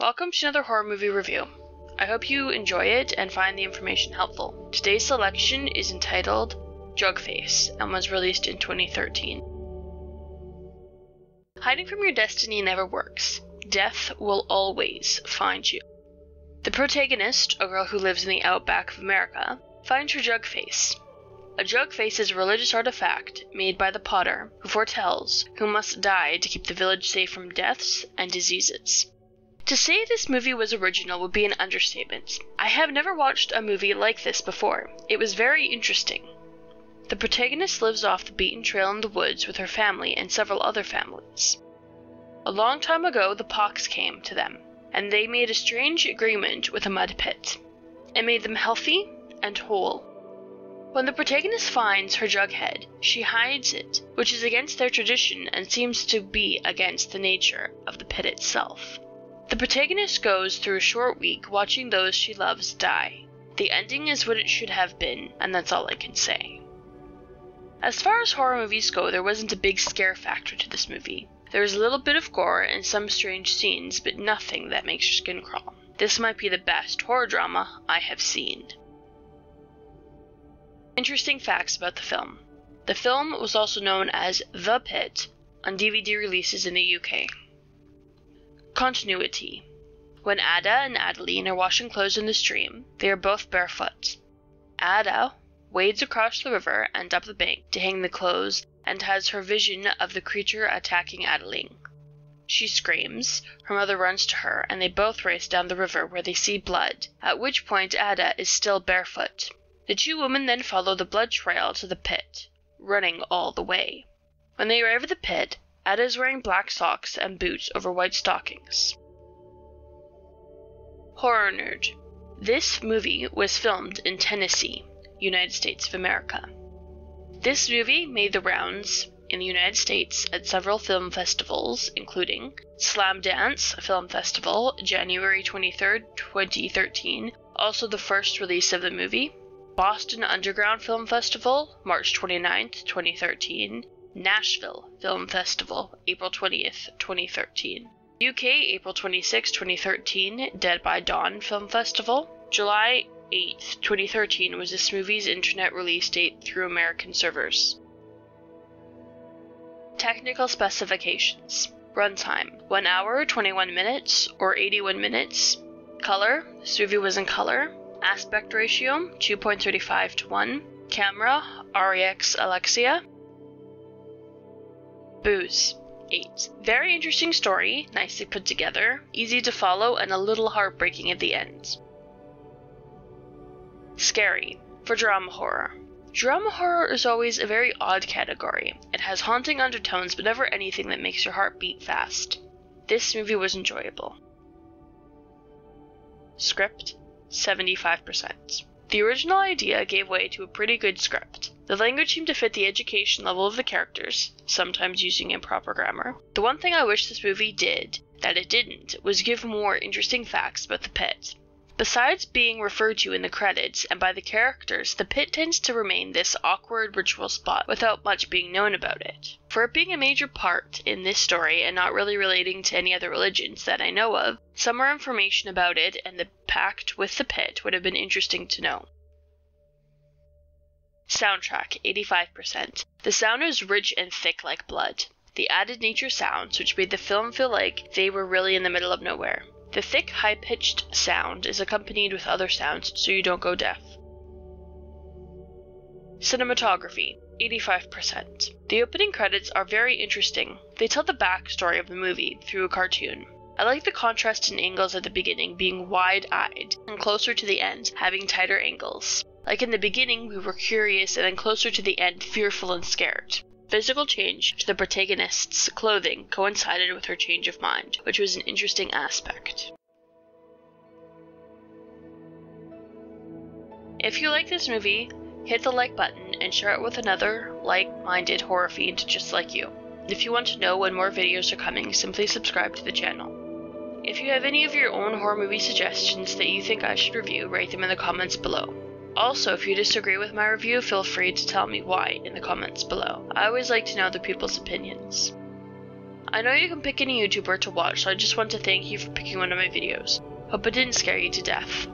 Welcome to another horror movie review. I hope you enjoy it and find the information helpful. Today's selection is entitled Jugface and was released in 2013. Hiding from your destiny never works. Death will always find you. The protagonist, a girl who lives in the outback of America, finds her jugface. A jugface is a religious artifact made by the potter, who foretells, who must die to keep the village safe from deaths and diseases. To say this movie was original would be an understatement. I have never watched a movie like this before. It was very interesting. The protagonist lives off the beaten trail in the woods with her family and several other families. A long time ago, the pox came to them, and they made a strange agreement with a mud pit. It made them healthy and whole. When the protagonist finds her jughead, she hides it, which is against their tradition and seems to be against the nature of the pit itself. The protagonist goes through a short week watching those she loves die. The ending is what it should have been, and that's all I can say. As far as horror movies go, there wasn't a big scare factor to this movie. There was a little bit of gore and some strange scenes, but nothing that makes your skin crawl. This might be the best horror drama I have seen. Interesting facts about the film. The film was also known as The Pit on DVD releases in the UK. Continuity. When Ada and Adeline are washing clothes in the stream, they are both barefoot. Ada wades across the river and up the bank to hang the clothes and has her vision of the creature attacking Adeline. She screams, her mother runs to her, and they both race down the river where they see blood, at which point Ada is still barefoot. The two women then follow the blood trail to the pit, running all the way. When they arrive at the pit, Ada is wearing black socks and boots over white stockings. Horror nerd. This movie was filmed in Tennessee, United States of America. This movie made the rounds in the United States at several film festivals, including Slam Dance Film Festival, January 23rd, 2013, also the first release of the movie, Boston Underground Film Festival, March 29th, 2013, Nashville Film Festival, April 20th, 2013. UK, April 26, 2013, Dead by Dawn Film Festival. July 8th, 2013 was this movie's internet release date through American servers. Technical specifications. Runtime, 1 hour, 21 minutes, or 81 minutes. Color, this movie was in color. Aspect ratio, 2.35:1. Camera, Arri Alexia. Booze, 8. Very interesting story, nicely put together, easy to follow, and a little heartbreaking at the end. Scary, for drama horror. Drama horror is always a very odd category. It has haunting undertones, but never anything that makes your heart beat fast. This movie was enjoyable. Script, 75%. The original idea gave way to a pretty good script. The language seemed to fit the education level of the characters, sometimes using improper grammar. The one thing I wish this movie did, that it didn't, was give more interesting facts about the pit. Besides being referred to in the credits and by the characters, the pit tends to remain this awkward ritual spot without much being known about it. For it being a major part in this story and not really relating to any other religions that I know of, some more information about it and the pact with the pit would have been interesting to know. Soundtrack, 85%. The sound is rich and thick like blood. The added nature sounds, which made the film feel like they were really in the middle of nowhere. The thick, high-pitched sound is accompanied with other sounds, so you don't go deaf. Cinematography, 85%. The opening credits are very interesting. They tell the backstory of the movie through a cartoon. I like the contrast in angles at the beginning being wide-eyed, and closer to the end, having tighter angles. Like in the beginning, we were curious, and then closer to the end, fearful and scared. Physical change to the protagonist's clothing coincided with her change of mind, which was an interesting aspect. If you like this movie, hit the like button and share it with another like-minded horror fiend just like you. If you want to know when more videos are coming, simply subscribe to the channel. If you have any of your own horror movie suggestions that you think I should review, write them in the comments below. Also, if you disagree with my review, feel free to tell me why in the comments below. I always like to know other people's opinions. I know you can pick any YouTuber to watch, so I just want to thank you for picking one of my videos. Hope it didn't scare you to death.